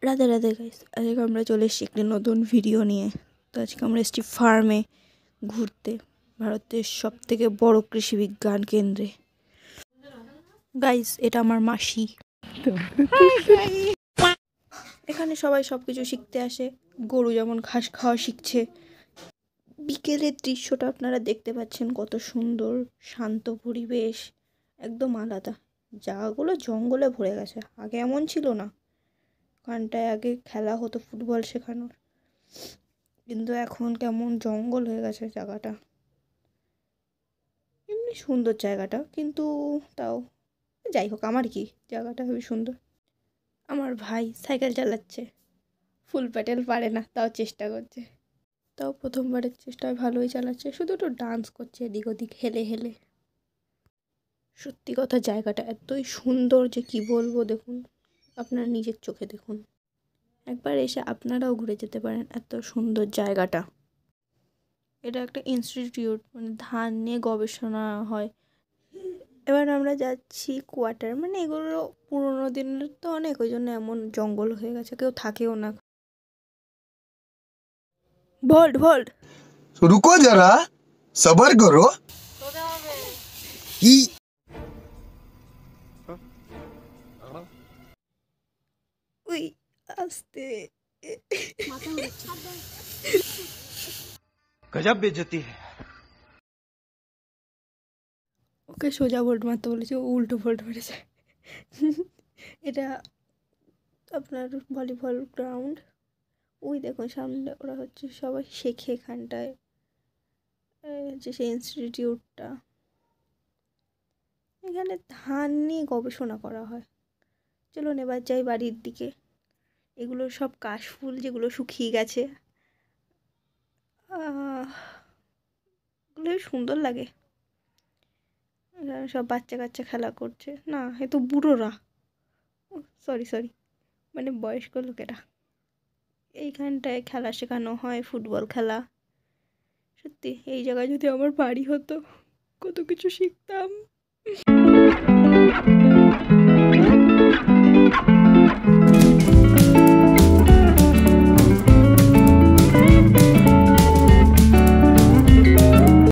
Radhe Radhe guys, আজকে আমরা চলে এসেছি একটি নতুন ভিডিও নিয়ে। তো আজকে আমরা এসেছি ফার্মে ঘুরতে, ভারতের সব থেকে বড় কৃষি বিজ্ঞান কেন্দ্রে। গাইস, এটা আমার মাসি। এখানে সবাই সব কিছু শিখতে আসে। গরু যেমন ঘাস খাওয়া শিখছে। বিকেলের দৃশ্যটা আপনারা দেখতে পাচ্ছেন, কত সুন্দর শান্ত পরিবেশ, একদম আলাদা। জায়গাগুলো জঙ্গলে ভরে গেছে, আগে এমন ছিল না। ওখানটায় আগে খেলা হতো ফুটবল শেখানোর, কিন্তু এখন কেমন জঙ্গল হয়ে গেছে জায়গাটা। এমনি সুন্দর জায়গাটা, কিন্তু তাও যাই হোক, আমার কি, জায়গাটা খুবই সুন্দর। আমার ভাই সাইকেল চালাচ্ছে, ফুল প্যাটেল পারে না, তাও চেষ্টা করছে। তাও প্রথমবারের চেষ্টায় ভালোই চালাচ্ছে, শুধু একটু ডান্স করছে এদিক ওদিক হেলে হেলে। সত্যি কথা, জায়গাটা এতই সুন্দর যে কি বলবো। দেখুন, আপনারা নিজের চোখে দেখুন, একবার এসে আপনারাও ঘুরে যেতে পারেন এত সুন্দর জায়গাটা। এটা একটা ইনস্টিটিউট, মানে ধান নিয়ে গবেষণা হয়। এবার আমরা যাচ্ছি কোয়ার্টার, মানে এগুলো পুরোনো দিনের তো অনেক, ওই জন্য এমন জঙ্গল হয়ে গেছে, কেউ থাকেও না। ভোল্ট ভোল্ট रुको जरा सबर करो कि উই আস্তে। गजब बेइज्जती है। ওকে সোজা ভোল্ট মারতে বলেছে, ও উল্টো ভোল্ট মেরেছে। এটা আপনার ভলিবল গ্রাউন্ড। ওই দেখুন সামনে ওরা হচ্ছে সবাই শেখে এখানটায়, যে সেই ইনস্টিটিউটটা। এখানে ধান নিয়ে গবেষণা করা হয়। চলুন এবার যাই বাড়ির দিকে। এগুলো সব কাশফুল, যেগুলো শুকিয়ে গেছে। এগুলো সুন্দর লাগে। এখানে সব বাচ্চা কাচ্চা খেলা করছে, না এ তো বুড়োরা, সরি সরি, মানে বয়স্ক লোকেরা। এইখানটায় খেলা শেখানো হয়, ফুটবল খেলা। সত্যি এই জায়গায় যদি আমার বাড়ি হতো, কত কিছু শিখতাম।